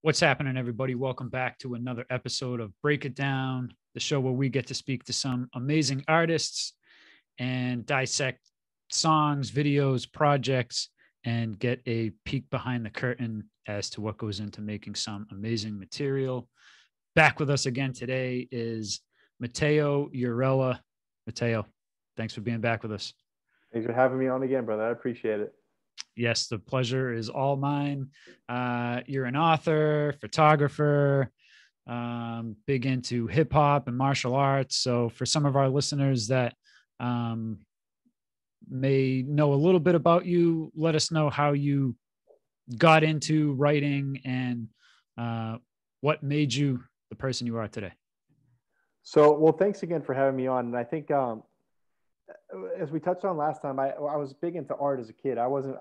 What's happening, everybody? Welcome back to another episode of Break It Down, the show where we get to speak to some amazing artists and dissect songs, videos, projects, and get a peek behind the curtain as to what goes into making some amazing material. Back with us again today is Matteo Urella. Matteo, thanks for being back with us. Thanks for having me on again, brother. I appreciate it. Yes, the pleasure is all mine. You're an author, photographer, big into hip hop and martial arts. So for some of our listeners that may know a little bit about you, let us know how you got into writing and what made you the person you are today. Well, thanks again for having me on. And I think, as we touched on last time, I was big into art as a kid. I wasn't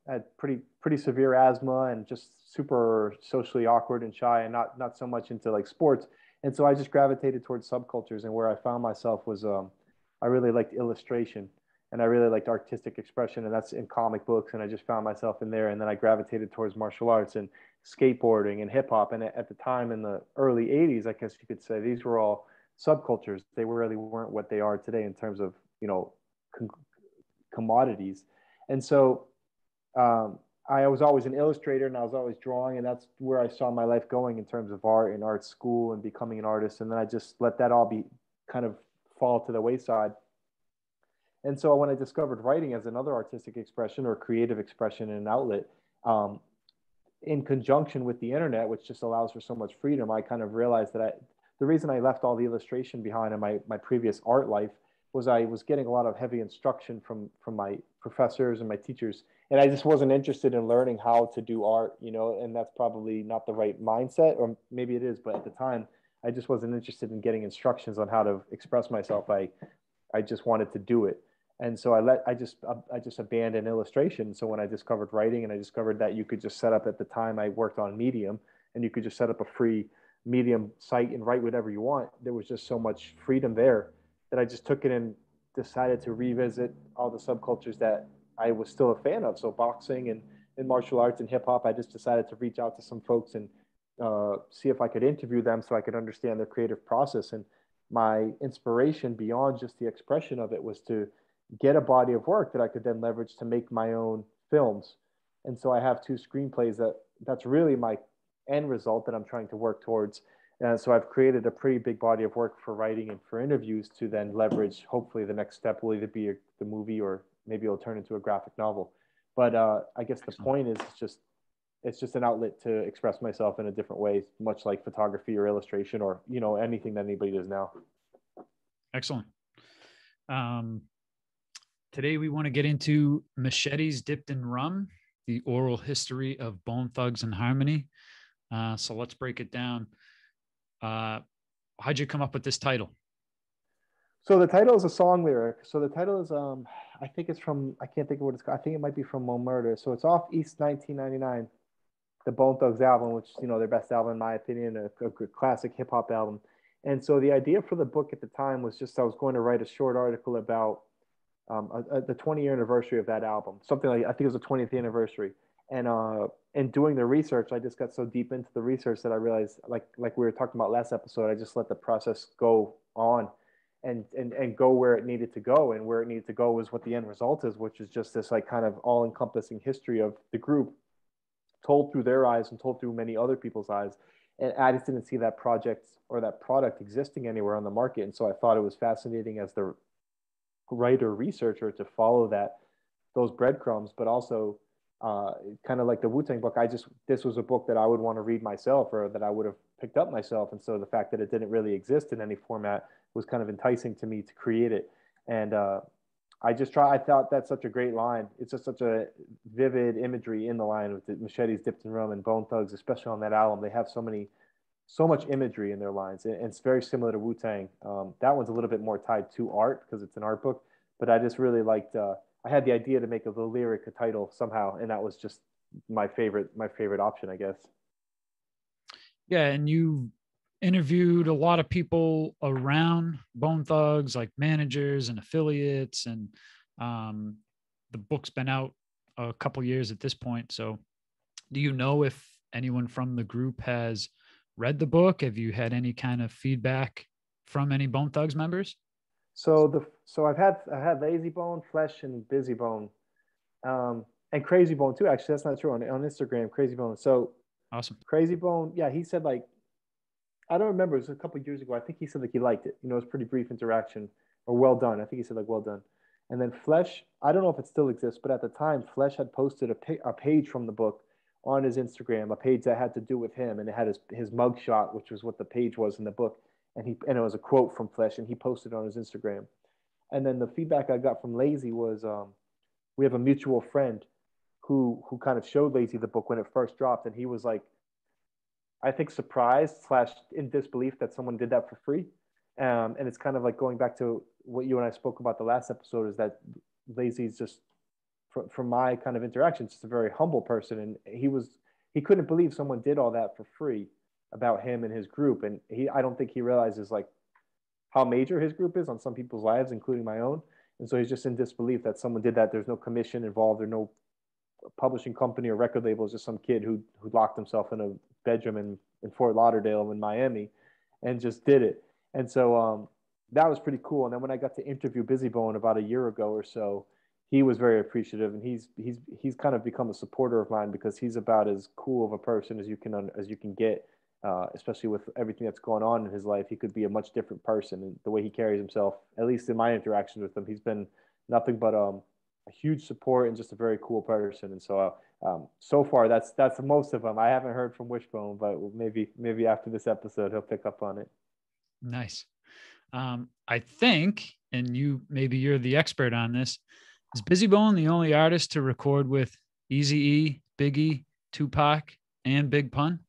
had pretty severe asthma and just super socially awkward and shy, and not so much into like sports. And so I just gravitated towards subcultures. And where I found myself was I really liked illustration, and I really liked artistic expression, and that's in comic books. And I just found myself in there. And then I gravitated towards martial arts and skateboarding and hip hop. And at the time, in the early '80s, I guess you could say, these were all subcultures. They really weren't what they are today in terms of commodities. And so I was always an illustrator, and I was always drawing, and that's where I saw my life going in terms of art and art school and becoming an artist. And then I just let that all be kind of fall to the wayside. And so when I discovered writing as another artistic expression or creative expression and an outlet, in conjunction with the internet, which just allows for so much freedom, I kind of realized that the reason I left all the illustration behind in my previous art life was I was getting a lot of heavy instruction from my professors and my teachers. And I just wasn't interested in learning how to do art, and that's probably not the right mindset, or maybe it is, but at the time, I just wasn't interested in getting instructions on how to express myself. I just wanted to do it. And so I just abandoned illustration. So when I discovered writing, and I discovered that you could just set up, at the time I worked on Medium, and you could just set up a free Medium site and write whatever you want. There was just so much freedom there that I just took it and decided to revisit all the subcultures that I was still a fan of. So boxing and martial arts and hip hop. I just decided to reach out to some folks and see if I could interview them so I could understand their creative process. And my inspiration beyond just the expression of it was to get a body of work that I could then leverage to make my own films. And so I have two screenplays that's really my end result that I'm trying to work towards. And so I've created a pretty big body of work for writing and for interviews to then leverage. Hopefully the next step will either be the movie, or maybe it'll turn into a graphic novel. But I guess the point is it's just an outlet to express myself in a different way, much like photography or illustration, or anything that anybody does now. Excellent. Today we want to get into Machetes Dipped in Rum, the oral history of Bone Thugs-n-Harmony. So let's break it down. How'd you come up with this title? So the title is a song lyric. So the title is, I think it's from, I can't think of what it's called. I think it might be from Mo Murder. So it's off East 1999, the Bone Thugs album, which, their best album, in my opinion, a classic hip hop album. And so the idea for the book at the time was just, I was going to write a short article about the 20-year anniversary of that album. Something like, I think it was the 20th anniversary. And doing the research, I just got so deep into the research that I realized, like we were talking about last episode, I just let the process go on and go where it needed to go. And where it needed to go was what the end result is, which is just this like kind of all-encompassing history of the group told through their eyes and told through many other people's eyes. And I just didn't see that project or that product existing anywhere on the market. And so I thought it was fascinating as the writer researcher to follow those breadcrumbs, but also kind of like the Wu-Tang book, this was a book that I would want to read myself, or that I would have picked up myself. And so the fact that it didn't really exist in any format was kind of enticing to me to create it. And I thought that's such a great line. It's just such a vivid imagery in the line with the Machetes Dipped in Rum and Bone Thugs, especially on that album. They have so much imagery in their lines, and it's very similar to Wu-Tang. That one's a little bit more tied to art because it's an art book, but I just really liked, I had the idea to make the lyric a title somehow, and that was just my favorite option, I guess. Yeah, and you interviewed a lot of people around Bone Thugs, like managers and affiliates, and the book's been out a couple years at this point. So do you know if anyone from the group has read the book? Have you had any kind of feedback from any Bone Thugs members? So I had Lazy Bone, Flesh, and Busy Bone, and Crazy Bone too. Actually, that's not true on Instagram. Crazy Bone. So Awesome. Crazy Bone, yeah, he said like I don't remember. It was a couple of years ago. I think he said like he liked it. It was pretty brief interaction or well done. I think he said like well done. And then Flesh, I don't know if it still exists, but at the time, Flesh had posted a page from the book on his Instagram, a page that had to do with him, and it had his mug shot, which was what the page was in the book, and it was a quote from Flesh, and he posted it on his Instagram. And then the feedback I got from Lazy was, we have a mutual friend who kind of showed Lazy the book when it first dropped, and he was like, I think surprised slash in disbelief that someone did that for free. And it's kind of like going back to what you and I spoke about the last episode, is that Lazy's just from my kind of interactions, just a very humble person. And he couldn't believe someone did all that for free about him and his group. And I don't think he realizes like how major his group is on some people's lives, including my own. And so he's just in disbelief that someone did that. There's no commission involved. There's no publishing company or record label. It's just some kid who locked himself in a bedroom in Fort Lauderdale in Miami and just did it. And so that was pretty cool. And then when I got to interview Busy Bone about a year ago or so, he was very appreciative, and he's kind of become a supporter of mine because he's about as cool of a person as you can get, especially with everything that's going on in his life. He could be a much different person, and the way he carries himself, at least in my interactions with him, he's been nothing but a huge support and just a very cool person. And so so far that's most of them. I haven't heard from Wishbone, but maybe after this episode he'll pick up on it. Nice. I think, and you're the expert on this, is Busy Bone the only artist to record with Eazy-E, Biggie, Tupac, and Big Pun?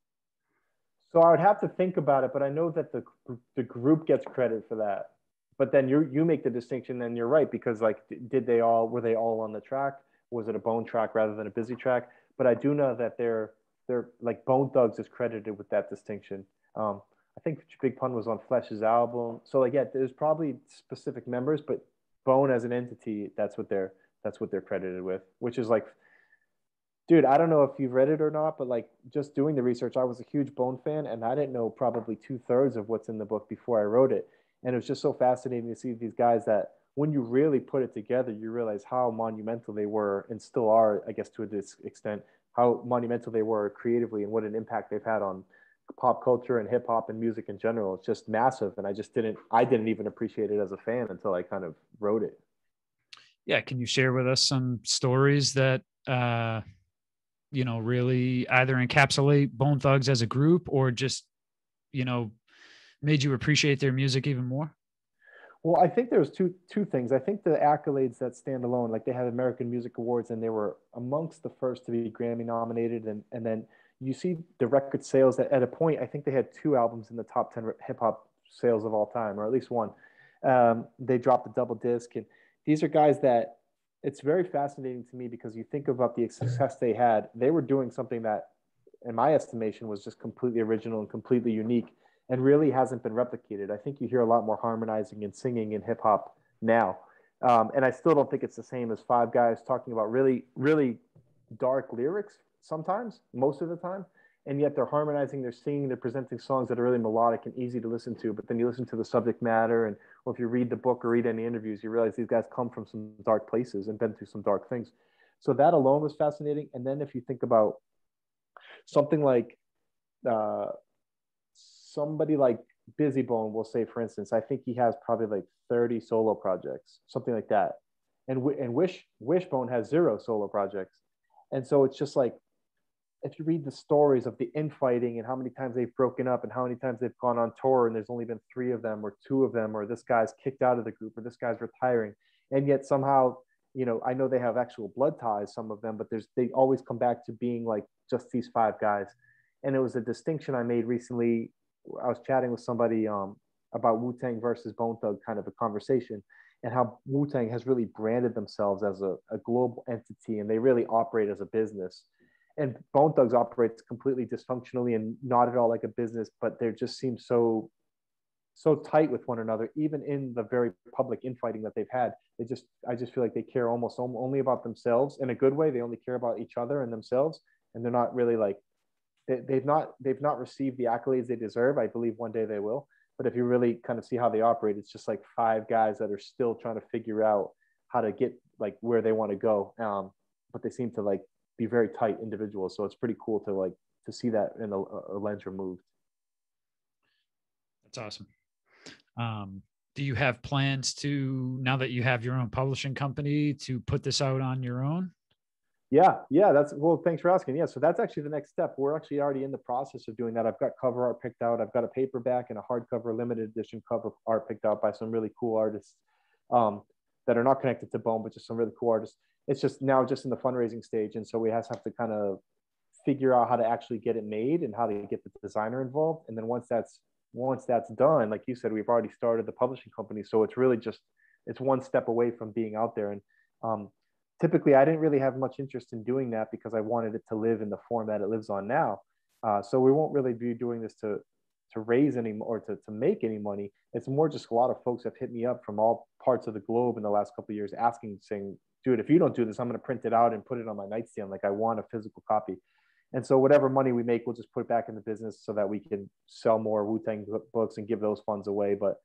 So I would have to think about it, but I know that the group gets credit for that. But then you make the distinction, and you're right, because like were they all on the track? Was it a Bone track rather than a Busy track? But I do know that they're like Bone Thugs is credited with that distinction. I think Big Pun was on Flesh's album. So like, yeah, there's probably specific members, but Bone as an entity, that's what they're credited with, which is like, dude, I don't know if you've read it or not, but like just doing the research, I was a huge Bone fan, and I didn't know probably 2/3 of what's in the book before I wrote it. And it was just so fascinating to see these guys that when you really put it together, you realize how monumental they were and still are, I guess, to this extent, how monumental they were creatively and what an impact they've had on pop culture and hip hop and music in general. It's just massive. And I didn't even appreciate it as a fan until I kind of wrote it. Yeah. Can you share with us some stories that, really either encapsulate Bone Thugs as a group or just, made you appreciate their music even more? Well, I think there's two things. I think the accolades that stand alone, like they had American Music Awards, and they were amongst the first to be Grammy nominated, and then you see the record sales that at a point, I think they had 2 albums in the top 10 hip hop sales of all time, or at least one. They dropped a double disc, and these are guys that it's very fascinating to me because you think about the success they had. They were doing something that, in my estimation, was just completely original and completely unique and really hasn't been replicated. I think you hear a lot more harmonizing and singing in hip hop now. And I still don't think it's the same as 5 guys talking about really, really dark lyrics sometimes, most of the time. And yet they're harmonizing, they're singing, they're presenting songs that are really melodic and easy to listen to. But then you listen to the subject matter, and or if you read the book or read any interviews, you realize these guys come from some dark places and been through some dark things. So that alone was fascinating. And then if you think about something like uh, somebody like Busy Bone, will say, for instance, I think he has probably like 30 solo projects, something like that. And Wishbone has 0 solo projects. And so it's just like, if you read the stories of the infighting and how many times they've broken up and how many times they've gone on tour and there's only been 3 of them or 2 of them, or this guy's kicked out of the group or this guy's retiring. And yet somehow, I know they have actual blood ties, some of them, but they always come back to being like just these 5 guys. And it was a distinction I made recently. I was chatting with somebody about Wu-Tang versus Bone Thug, kind of a conversation, and how Wu-Tang has really branded themselves as a global entity, and they really operate as a business. And Bone Thugs operates completely dysfunctionally and not at all like a business, but they just seem so tight with one another, even in the very public infighting that they've had. I just feel like they care almost only about themselves in a good way. They only care about each other and themselves, and they're not really like they've not received the accolades they deserve. I believe one day they will. But if you really kind of see how they operate, it's just like five guys that are still trying to figure out how to get like where they want to go. But they seem to like be very tight individuals. So it's pretty cool to like to see that in a lens removed. That's awesome. Do you have plans to, now that you have your own publishing company, to put this out on your own? Yeah, that's, well, thanks for asking. Yeah, so that's actually the next step. We're actually already in the process of doing that. I've got cover art picked out. I've got a paperback and a hardcover limited edition cover art picked out by some really cool artists that are not connected to Bone, but just some really cool artists. It's just now just in the fundraising stage. And so we have to kind of figure out how to actually get it made and how to get the designer involved. And then once that's done, like you said, we've already started the publishing company. So it's really just, it's one step away from being out there. And typically I didn't really have much interest in doing that because I wanted it to live in the form that it lives on now. So we won't really be doing this to raise any or to make any money. It's more just a lot of folks have hit me up from all parts of the globe in the last couple of years asking, saying, dude, if you don't do this, I'm going to print it out and put it on my nightstand. Like I want a physical copy. And so whatever money we make, we'll just put it back in the business so that we can sell more Wu-Tang books and give those funds away. But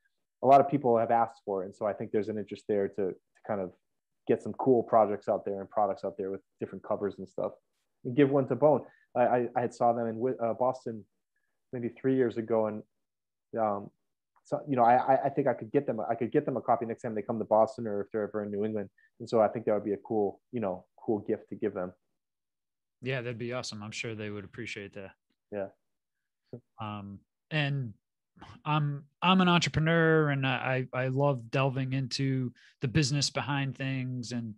a lot of people have asked for it. And so I think there's an interest there to kind of get some cool projects out there and products out there with different covers and stuff and give one to Bone. I had saw them in Boston maybe 3 years ago. And, so, you know, I think I could get them a copy next time they come to Boston or if they're ever in New England. And so I think that would be a cool gift to give them. Yeah, that'd be awesome. I'm sure they would appreciate that. Yeah. And I'm an entrepreneur and I love delving into the business behind things. And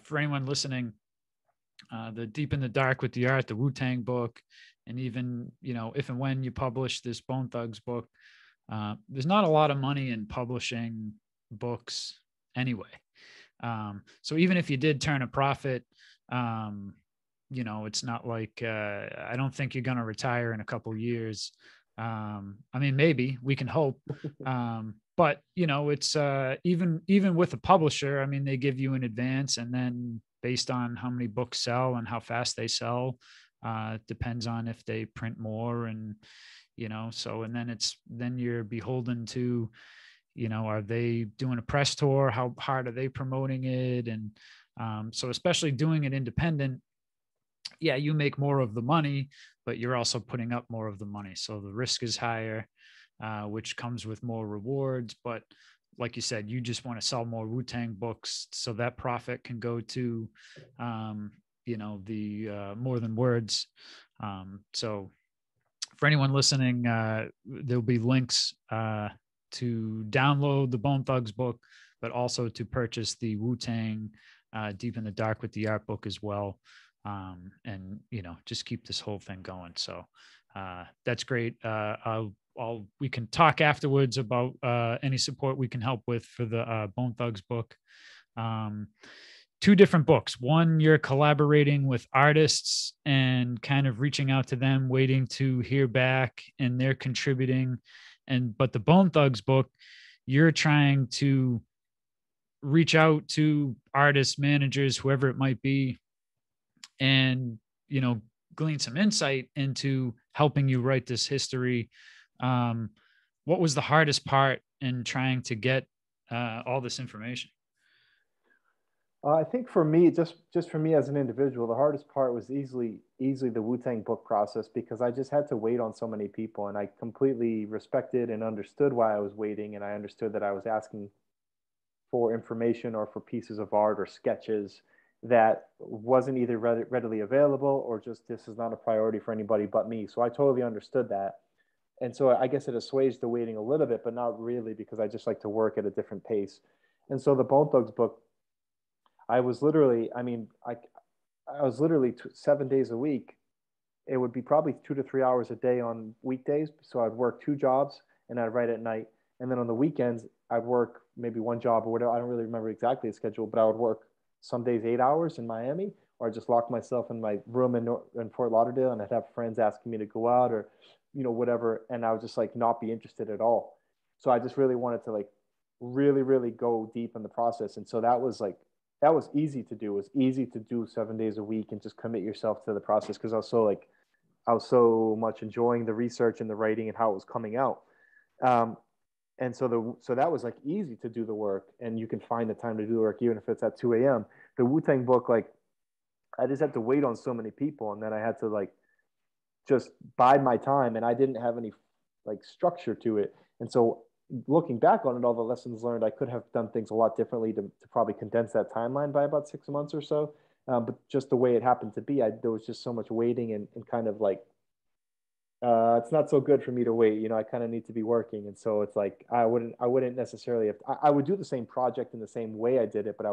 for anyone listening, the Deep in the Dark with the Art, the Wu-Tang book, and even, you know, if and when you publish this Bone Thugs book, there's not a lot of money in publishing books anyway. So even if you did turn a profit, you know, it's not like I don't think you're going to retire in a couple of years. I mean, maybe we can hope. But you know, it's even with a publisher, I mean, they give you an advance and then based on how many books sell and how fast they sell, depends on if they print more and, you know, so, and then you're beholden to, you know, are they doing a press tour? How hard are they promoting it? And so especially doing it independent, yeah, you make more of the money, but you're also putting up more of the money. So the risk is higher, which comes with more rewards. But like you said, you just want to sell more Wu-Tang books so that profit can go to, you know, the More Than Words. So for anyone listening, there'll be links to download the Bone Thugs book, but also to purchase the Wu-Tang Deep in the Dark with the Art book as well. And, you know, just keep this whole thing going. So that's great. We can talk afterwards about any support we can help with for the Bone Thugs book. Two different books. One, you're collaborating with artists and kind of reaching out to them, waiting to hear back, and they're contributing. But the Bone Thugs book, you're trying to reach out to artists, managers, whoever it might be, and, you know, glean some insight into helping you write this history. What was the hardest part in trying to get all this information? I think for me, just for me as an individual, the hardest part was easily the Wu-Tang book process, because I just had to wait on so many people, and I completely respected and understood why I was waiting, and I understood that I was asking for information or for pieces of art or sketches that wasn't either readily available or just this is not a priority for anybody but me. So I totally understood that. And so I guess it assuaged the waiting a little bit, but not really, because I just like to work at a different pace. And so the Bone Thugs book, I was literally, I mean, I was literally 7 days a week. It would be probably 2 to 3 hours a day on weekdays. So I'd work 2 jobs and I'd write at night. And then on the weekends, I'd work maybe 1 job or whatever. I don't really remember exactly the schedule, but I would work some days 8 hours in Miami, or I just lock myself in my room in Fort Lauderdale, and I'd have friends asking me to go out or, you know, whatever. And I would just like not be interested at all. So I just really wanted to like really, really go deep in the process. And so that was easy to do. It was easy to do 7 days a week and just commit yourself to the process, because I was so like, I was so much enjoying the research and the writing and how it was coming out. Um, and so that was like easy to do the work, and you can find the time to do the work even if it's at 2 a.m. The Wu-Tang book, like I just had to wait on so many people, and then I had to like just bide my time, and I didn't have any like structure to it. And so looking back on it, all the lessons learned, I could have done things a lot differently to probably condense that timeline by about 6 months or so. But just the way it happened to be, there was just so much waiting and kind of like it's not so good for me to wait. I kind of need to be working, and so it's like I wouldn't necessarily have. I would do the same project in the same way I did it, but I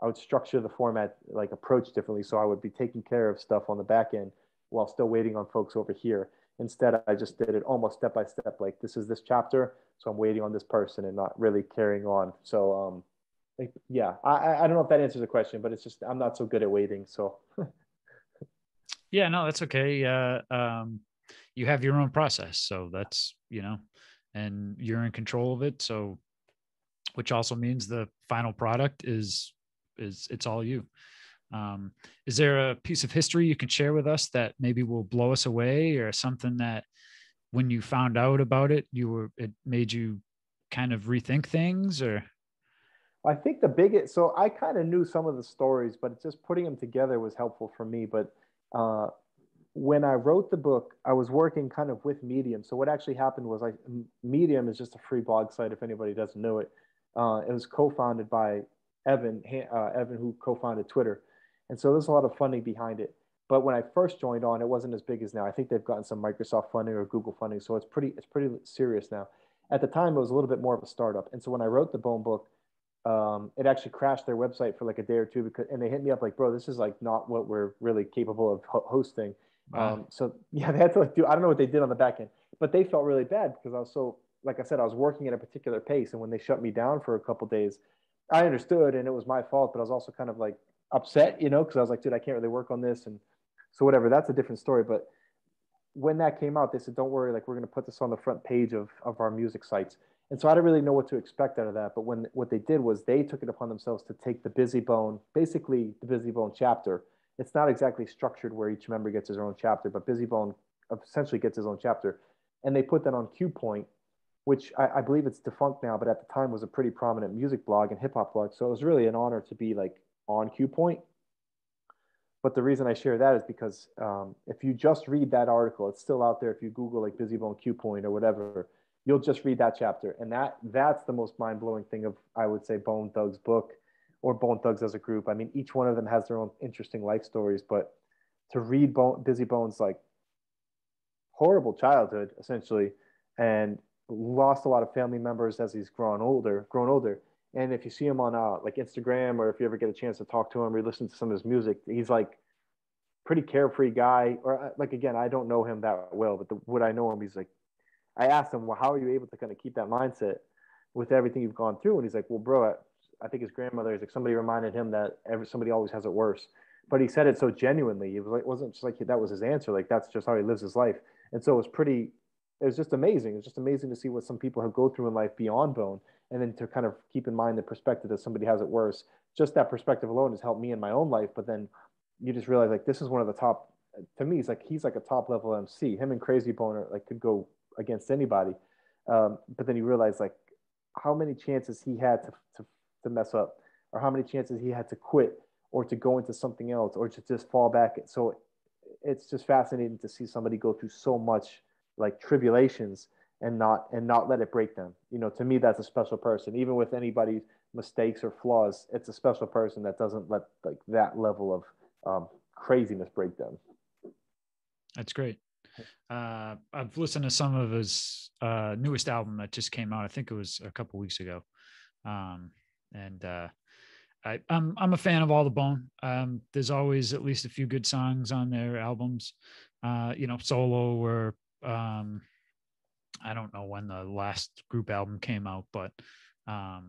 would structure the format like approach differently. So I would be taking care of stuff on the back end while still waiting on folks over here. Instead, I just did it almost step by step. Like this is this chapter, so I'm waiting on this person and not really carrying on. So like, yeah, I don't know if that answers the question, but it's just I'm not so good at waiting. So Yeah, no, that's okay. You have your own process, so that's, and you're in control of it. So, which also means the final product is it's all you. Is there a piece of history you can share with us that maybe will blow us away, or something that when you found out about it, it made you kind of rethink things? Or I think the biggest, so I kind of knew some of the stories, but just putting them together was helpful for me. But uh, when I wrote the book, I was working kind of with Medium. So what actually happened was Medium is just a free blog site if anybody doesn't know it. It was co-founded by Evan, who co-founded Twitter. And so there's a lot of funding behind it. But when I first joined on, it wasn't as big as now. I think they've gotten some Microsoft funding or Google funding. So it's pretty serious now. At the time, it was a little bit more of a startup. And so when I wrote the Bone book, it actually crashed their website for like a day or two and they hit me up like, bro, this is like not what we're really capable of hosting. wow. So yeah, they had to like I don't know what they did on the back end, but they felt really bad because I was so, like I said, I was working at a particular pace. And when they shut me down for a couple days, I understood and it was my fault, but I was also kind of like upset, because I was like, dude, I can't really work on this. And so whatever, that's a different story. But when that came out, they said, don't worry, like we're going to put this on the front page of our music sites. And so I didn't really know what to expect out of that. But what they did was they took it upon themselves to take the Busy Bone, basically the Busy Bone chapter. It's not exactly structured where each member gets his own chapter, but Busy Bone essentially gets his own chapter. And they put that on Q Point, which I believe it's defunct now, but at the time was a pretty prominent music blog and hip hop blog. So it was really an honor to be like on Q Point. But the reason I share that is because if you just read that article, it's still out there. If you Google like Busy Bone Q Point or whatever, you'll just read that chapter. And that's the most mind-blowing thing of, I would say, Bone Thugs book or Bone Thugs as a group. I mean, each one of them has their own interesting life stories, but to read Busy Bone's like horrible childhood, essentially, and lost a lot of family members as he's grown older. And if you see him on like Instagram, or if you ever get a chance to talk to him or listen to some of his music, he's like pretty carefree guy. Or like, again, I don't know him that well, but what I know him, he's like, I asked him, well, how are you able to kind of keep that mindset with everything you've gone through? And he's like, well, bro, I think his grandmother is like, somebody reminded him that somebody always has it worse. But he said it so genuinely. It was like, it wasn't just like that was his answer. Like that's just how he lives his life. And so it was just amazing. It was just amazing to see what some people have go through in life beyond Bone. And then to kind of keep in mind the perspective that somebody has it worse. Just that perspective alone has helped me in my own life. But then you just realize like this is one of the top, to me, he's like a top level MC. Him and Crazy Bone are, like could go against anybody. But then you realize like how many chances he had to mess up, or how many chances he had to quit or to go into something else or to just fall back. So it's just fascinating to see somebody go through so much like tribulations and not let it break them. To me, that's a special person. Even with anybody's mistakes or flaws, it's a special person that doesn't let like that level of craziness break them. That's great. I've listened to some of his newest album that just came out. I think it was a couple weeks ago. And I'm a fan of all the Bone. There's always at least a few good songs on their albums, solo or I don't know when the last group album came out, but I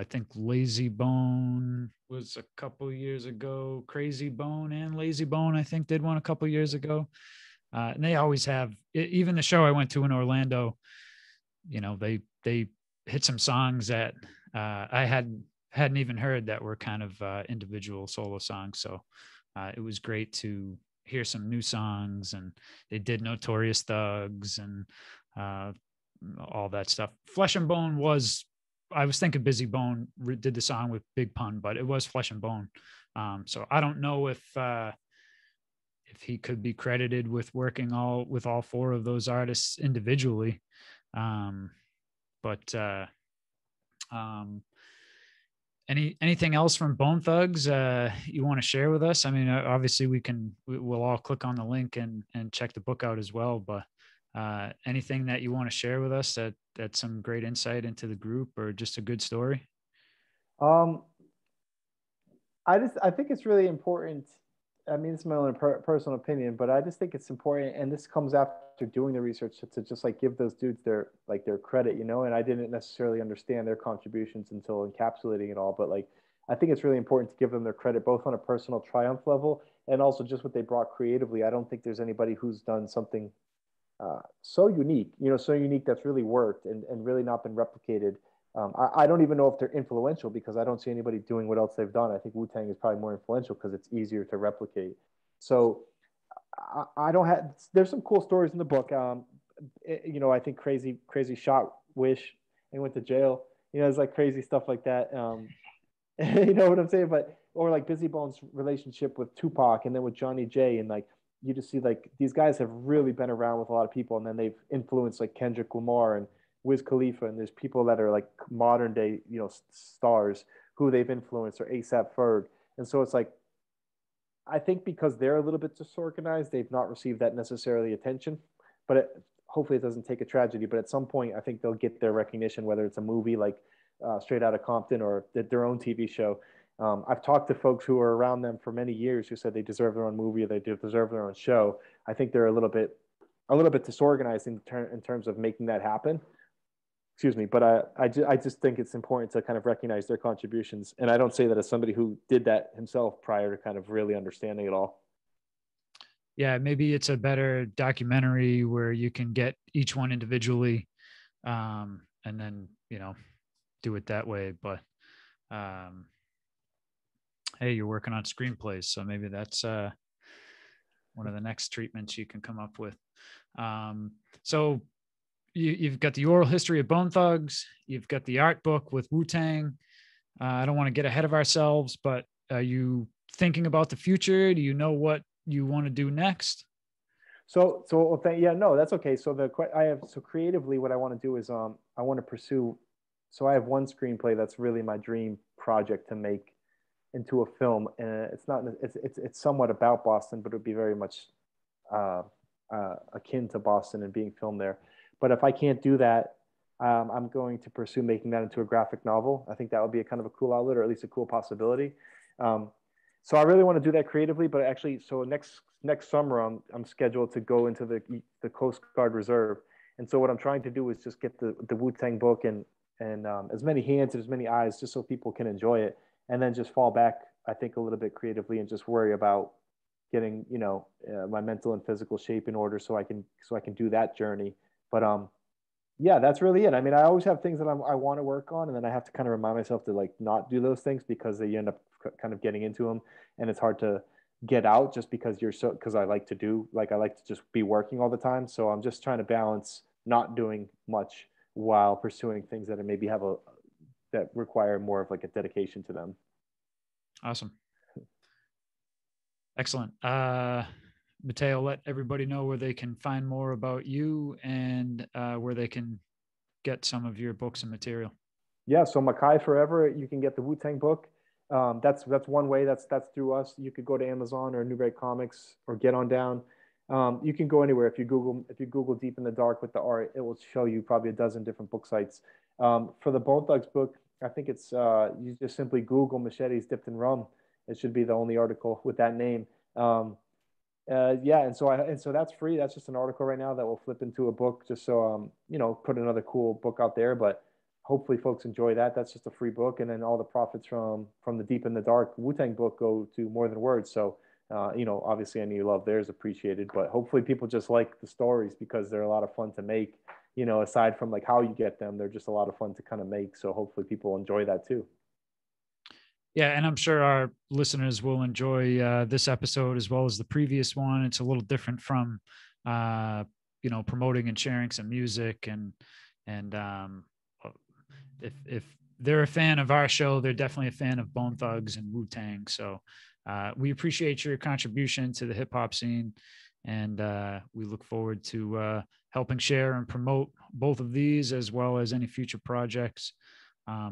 think Lazy Bone was a couple years ago. Crazy Bone and Lazy Bone, I think, did one a couple years ago. And they always have, even the show I went to in Orlando, they hit some songs that I hadn't even heard that were kind of individual solo songs. So it was great to hear some new songs, and they did Notorious Thugs and all that stuff. Flesh and Bone was, I was thinking Busy Bone did the song with Big Pun, but it was Flesh and Bone. So I don't know if he could be credited with working with all four of those artists individually. But anything else from Bone Thugs you want to share with us? I mean, obviously we'll all click on the link and check the book out as well, but anything that you want to share with us that's some great insight into the group or just a good story? I think it's really important. I mean, it's my own personal opinion, but I just think it's important, and this comes after doing the research, to just like give those dudes their credit, you know. And I didn't necessarily understand their contributions until encapsulating it all, but like I think it's really important to give them their credit, both on a personal triumph level and also just what they brought creatively. I don't think there's anybody who's done something so unique, you know, so unique that's really worked and really not been replicated. I don't even know if they're influential because I don't see anybody doing what else they've done. I think Wu-Tang is probably more influential because it's easier to replicate. So I don't have, there's some cool stories in the book. You know, I think crazy shot Wish and went to jail. You know, it's like crazy stuff like that. You know what I'm saying? But, or like Busy Bone's relationship with Tupac and then with Johnny J, and like, you just see like these guys have really been around with a lot of people, and then they've influenced like Kendrick Lamar and Wiz Khalifa, and there's people that are like modern day, you know, stars who they've influenced, or ASAP Ferg. And so it's like, I think because they're a little bit disorganized, they've not received that necessarily attention. But hopefully it doesn't take a tragedy. But at some point, I think they'll get their recognition, whether it's a movie like Straight Outta Compton or their own TV show. I've talked to folks who are around them for many years who said they deserve their own movie or they deserve their own show. I think they're a little bit disorganized in terms of making that happen. Excuse me, but I just think it's important to kind of recognize their contributions. And I don't say that as somebody who did that himself prior to kind of really understanding it all. Yeah, maybe it's a better documentary where you can get each one individually, and then, you know, do it that way. But hey, you're working on screenplays, so maybe that's one of the next treatments you can come up with. So you've got the oral history of Bone Thugs. You've got the art book with Wu-Tang. I don't want to get ahead of ourselves, but are you thinking about the future? Do you know what you want to do next? Yeah, no, that's okay. So creatively, what I want to do is I want to pursue. So I have one screenplay that's really my dream project to make into a film, and it's somewhat about Boston, but it would be very much akin to Boston and being filmed there. But if I can't do that, I'm going to pursue making that into a graphic novel. I think that would be a kind of a cool outlet, or at least a cool possibility. So I really want to do that creatively, but actually, so next summer, I'm scheduled to go into the Coast Guard Reserve. And so what I'm trying to do is just get the Wu-Tang book and as many hands and as many eyes, just so people can enjoy it, and then just fall back, I think, a little bit creatively and just worry about getting, you know, my mental and physical shape in order so I can do that journey. But yeah, that's really it. I mean, I always have things that I want to work on, and then I have to kind of remind myself to like not do those things because you end up kind of getting into them, and it's hard to get out just because I like to just be working all the time. So I'm just trying to balance not doing much while pursuing things that maybe that require more of like a dedication to them. Awesome. Excellent. Matteo, let everybody know where they can find more about you and where they can get some of your books and material. Yeah, so Makai Forever, you can get the Wu-Tang book. That's one way. That's through us. You could go to Amazon or Newbury Comics or Get On Down. You can go anywhere. If you Google Deep in the Dark with the art, it will show you probably a dozen different book sites. For the Bone Thugs book, I think it's you just simply Google Machetes Dipped in Rum. It should be the only article with that name. Yeah, and so that's free. That's just an article right now that will flip into a book, just so you know, put another cool book out there. But hopefully, folks enjoy that. That's just a free book, and then all the profits from the Deep in the Dark Wu-Tang book go to More Than Words. So you know, obviously, any love there is appreciated. But hopefully, people just like the stories because they're a lot of fun to make. You know, aside from like how you get them, they're just a lot of fun to kind of make. So hopefully, people enjoy that too. Yeah, and I'm sure our listeners will enjoy this episode as well as the previous one. It's a little different from, promoting and sharing some music, and if they're a fan of our show, they're definitely a fan of Bone Thugs and Wu-Tang. So we appreciate your contribution to the hip hop scene, and we look forward to helping share and promote both of these as well as any future projects.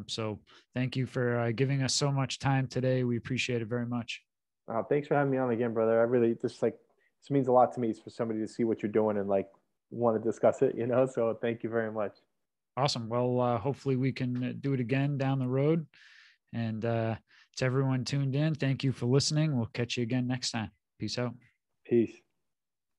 So thank you for giving us so much time today. We appreciate it very much. Thanks for having me on again, brother. I really this means a lot to me, for somebody to see what you're doing and like want to discuss it, so thank you very much. Awesome. Well, hopefully we can do it again down the road. And to everyone tuned in, thank you for listening. We'll catch you again next time. Peace out. Peace.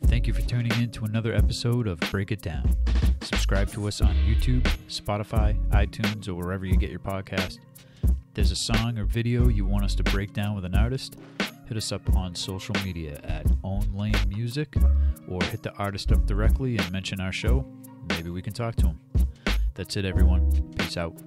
Thank you for tuning in to another episode of Break It Down. Subscribe to us on YouTube, Spotify, iTunes, or wherever you get your podcast. If there's a song or video you want us to break down with an artist, hit us up on social media at Own Lane Music, or hit the artist up directly and mention our show. Maybe we can talk to him. That's it, everyone. Peace out.